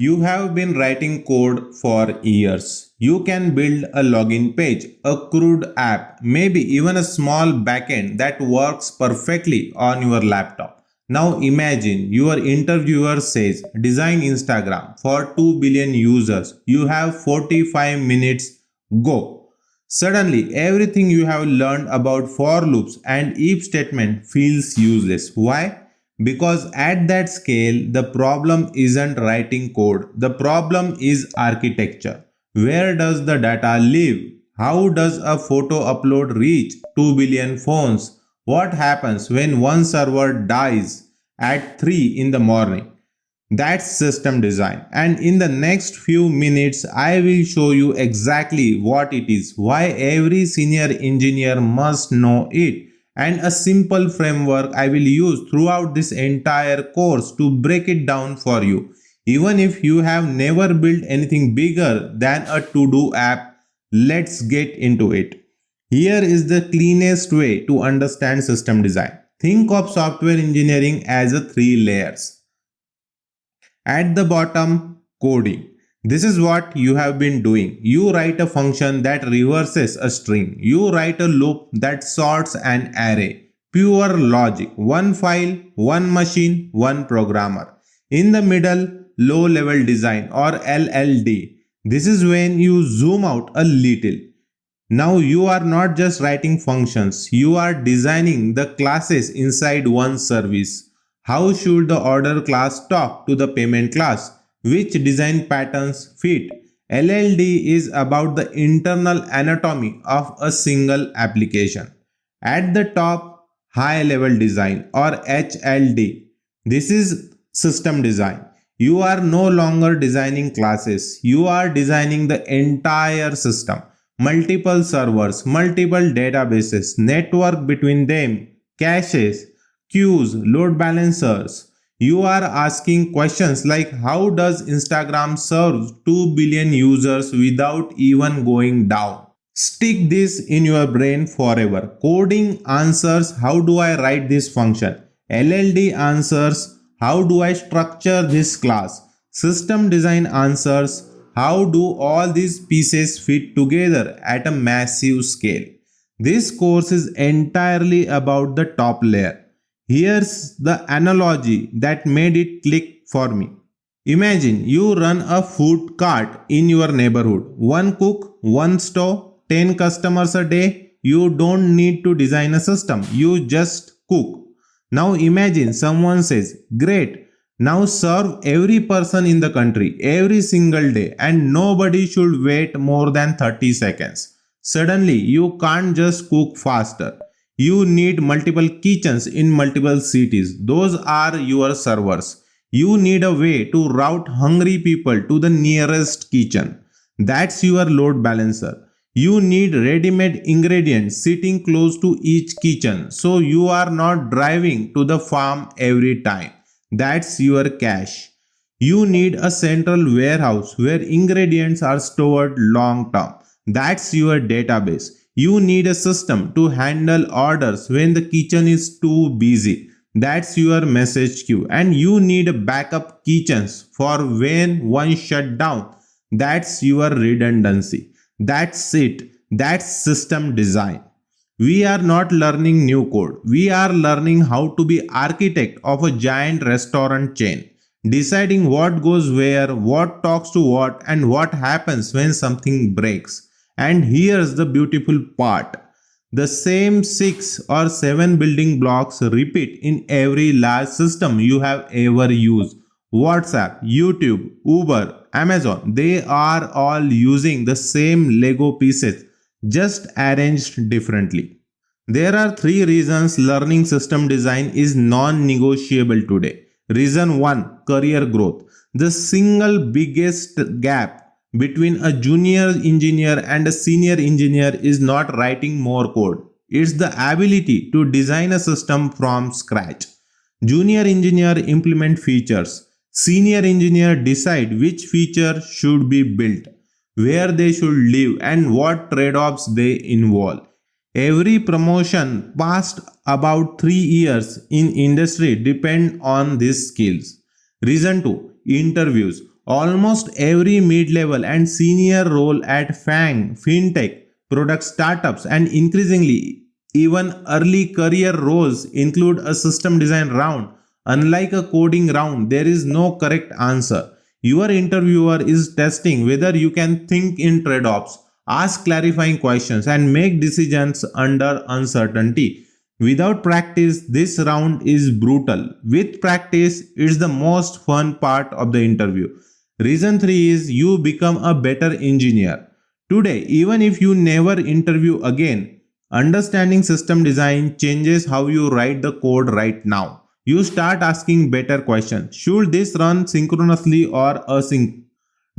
You have been writing code for years. You can build a login page, a CRUD app, maybe even a small backend that works perfectly on your laptop. Now imagine your interviewer says, design Instagram for 2 billion users. You have 45 minutes. Go. Suddenly, everything you have learned about for loops and if statement feels useless. Why? Because at that scale, the problem isn't writing code. The problem is architecture. Where does the data live? How does a photo upload reach 2 billion phones? What happens when one server dies at 3 in the morning? That's system design. And in the next few minutes, I will show you exactly what it is, why every senior engineer must know it, and a simple framework I will use throughout this entire course to break it down for you. Even if you have never built anything bigger than a to-do app, let's get into it. Here is the cleanest way to understand system design. Think of software engineering as a 3 layers. At the bottom, coding. This is what you have been doing. You write a function that reverses a string. You write a loop that sorts an array. Pure logic. One file, one machine, one programmer. In the middle, low-level design or LLD. This is when you zoom out a little. Now you are not just writing functions. You are designing the classes inside one service. How should the order class talk to the payment class? Which design patterns fit? LLD is about the internal anatomy of a single application. At the top, high level design or HLD. This is system design. You are no longer designing classes. You are designing the entire system. Multiple servers, multiple databases, network between them, caches, queues, load balancers. You are asking questions like how does Instagram serve 2 billion users without even going down? Stick this in your brain forever. Coding answers how do I write this function? LLD answers how do I structure this class? System design answers how do all these pieces fit together at a massive scale? This course is entirely about the top layer. Here's the analogy that made it click for me. Imagine you run a food cart in your neighborhood. One cook, one stove, 10 customers a day. You don't need to design a system. You just cook. Now imagine someone says, great, now serve every person in the country every single day and nobody should wait more than 30 seconds. Suddenly you can't just cook faster. You need multiple kitchens in multiple cities. Those are your servers. You need a way to route hungry people to the nearest kitchen. That's your load balancer. You need ready-made ingredients sitting close to each kitchen so you are not driving to the farm every time. That's your cache. You need a central warehouse where ingredients are stored long term. That's your database. You need a system to handle orders when the kitchen is too busy. That's your message queue. And you need backup kitchens for when one shut down. That's your redundancy. That's it. That's system design. We are not learning new code. We are learning how to be architect of a giant restaurant chain. Deciding what goes where, what talks to what, and what happens when something breaks. And here's the beautiful part. The same 6 or 7 building blocks repeat in every large system you have ever used. WhatsApp, YouTube, Uber, Amazon, they are all using the same Lego pieces, just arranged differently. There are 3 reasons learning system design is non-negotiable today. Reason 1, career growth. The single biggest gap between a junior engineer and a senior engineer is not writing more code. It's the ability to design a system from scratch. Junior engineer implement features. Senior engineer decide which feature should be built, where they should live, and what trade-offs they involve. Every promotion past about 3 years in industry depend on these skills. Reason 2, interviews. Almost every mid-level and senior role at FAANG, fintech, product startups, and increasingly even early career roles include a system design round. Unlike a coding round, there is no correct answer. Your interviewer is testing whether you can think in trade-offs, ask clarifying questions, and make decisions under uncertainty. Without practice, this round is brutal. With practice, it's the most fun part of the interview. Reason 3 is you become a better engineer. Today, even if you never interview again, understanding system design changes how you write the code right now. You start asking better questions. Should this run synchronously or async?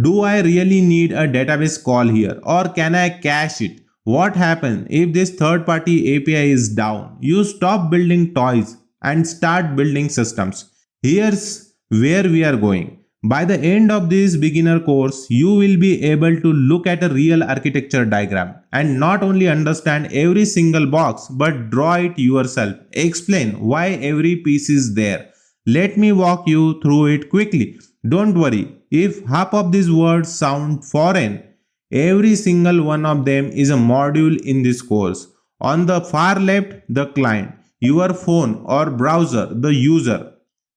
Do I really need a database call here, or can I cache it? What happens if this third-party API is down? You stop building toys and start building systems. Here's where we are going. By the end of this beginner course, you will be able to look at a real architecture diagram and not only understand every single box but draw it yourself. Explain why every piece is there. Let me walk you through it quickly. Don't worry, if half of these words sound foreign, every single one of them is a module in this course. On the far left, the client, your phone or browser, the user.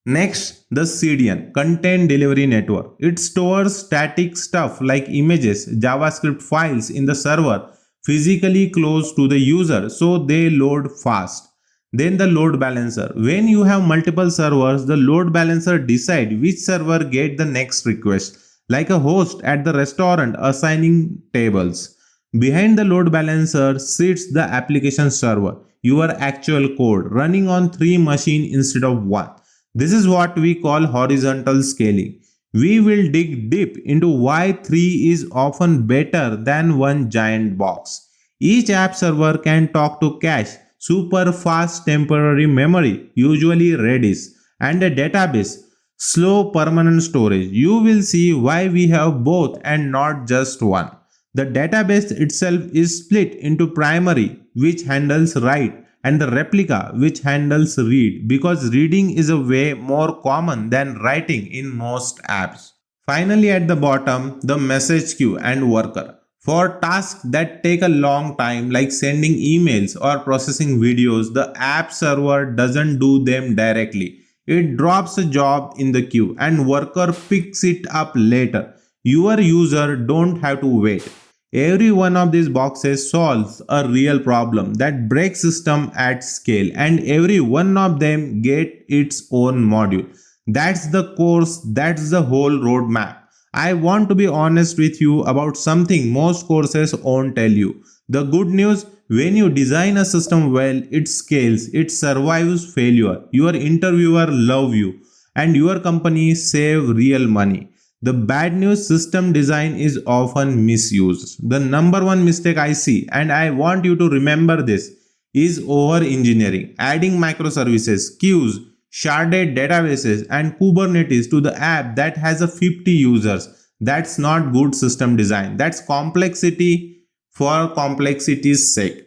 Next, the CDN, Content Delivery Network. It stores static stuff like images, JavaScript files in the server physically close to the user so they load fast. Then the load balancer. When you have multiple servers, the load balancer decides which server gets the next request, like a host at the restaurant assigning tables. Behind the load balancer sits the application server, your actual code running on 3 machines instead of 1. This is what we call horizontal scaling. We will dig deep into why 3 is often better than one giant box. Each app server can talk to cache, super fast temporary memory, usually Redis, and a database, slow permanent storage. You will see why we have both and not just one. The database itself is split into primary, which handles write, and the replica, which handles read, because reading is a way more common than writing in most apps. Finally, at the bottom, the message queue and worker. For tasks that take a long time, like sending emails or processing videos, the app server doesn't do them directly. It drops a job in the queue and worker picks it up later. Your user don't have to wait. Every one of these boxes solves a real problem that breaks system at scale, and every one of them get its own module. That's the course, that's the whole roadmap. I want to be honest with you about something most courses won't tell you. The good news, when you design a system well, it scales, it survives failure, your interviewer loves you, and your company save real money. The bad news, system design is often misused. The number one mistake I see, and I want you to remember this, is over-engineering, adding microservices, queues, sharded databases, and Kubernetes to the app that has a 50 users. That's not good system design. That's complexity for complexity's sake.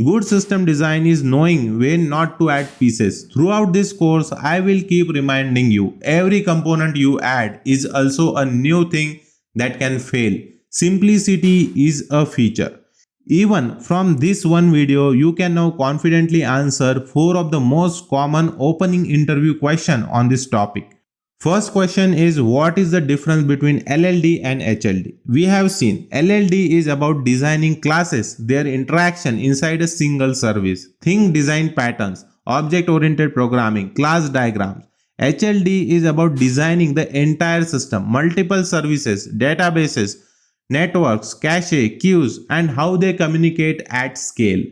Good system design is knowing when not to add pieces. Throughout this course, I will keep reminding you, every component you add is also a new thing that can fail. Simplicity is a feature. Even from this one video, you can now confidently answer 4 of the most common opening interview questions on this topic. First question is, what is the difference between LLD and HLD? We have seen LLD is about designing classes, their interaction inside a single service. Think design patterns, object-oriented programming, class diagrams. HLD is about designing the entire system, multiple services, databases, networks, cache, queues, and how they communicate at scale.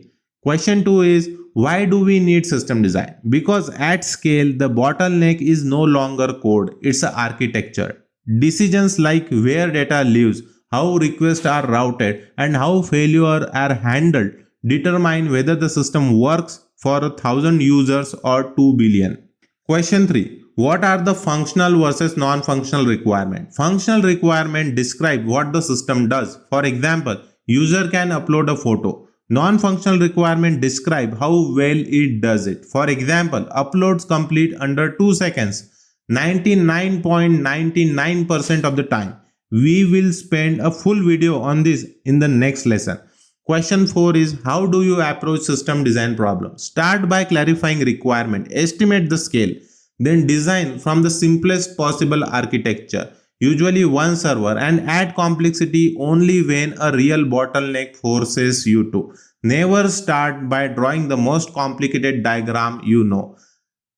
Question 2 is, why do we need system design? Because at scale, the bottleneck is no longer code, it's an architecture. Decisions like where data lives, how requests are routed, and how failure are handled determine whether the system works for 1,000 users or 2 billion. Question 3. What are the functional versus non-functional requirements? Functional requirements describe what the system does. For example, user can upload a photo. Non-functional requirements describe how well it does it. For example, uploads complete under 2 seconds. 99.99% of the time. We will spend a full video on this in the next lesson. Question 4 is, how do you approach system design problem? Start by clarifying requirement, estimate the scale, then design from the simplest possible architecture, usually one server, and add complexity only when a real bottleneck forces you to. Never start by drawing the most complicated diagram you know.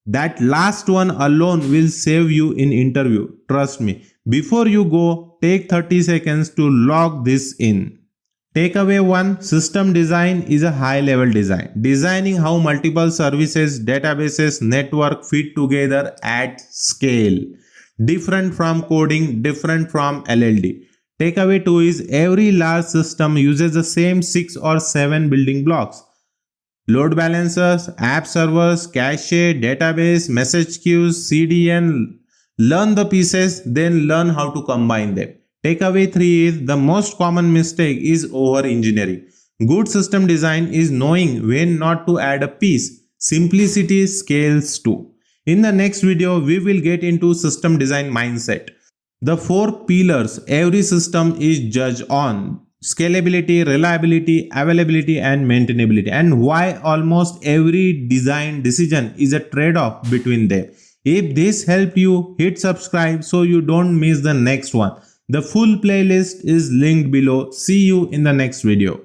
That last one alone will save you in interview. Trust me. Before you go, take 30 seconds to log this in. Takeaway 1. System design is a high-level design. Designing how multiple services, databases, network fit together at scale. Different from coding, different from LLD. Takeaway 2 is, every large system uses the same 6 or 7 building blocks. Load balancers, app servers, cache, database, message queues, CDN. Learn the pieces, then learn how to combine them. Takeaway 3 is, the most common mistake is over-engineering. Good system design is knowing when not to add a piece. Simplicity scales too. In the next video, we will get into system design mindset. The 4 pillars every system is judged on: scalability, reliability, availability, and maintainability, and why almost every design decision is a trade-off between them. If this helped you, hit subscribe so you don't miss the next one. The full playlist is linked below. See you in the next video.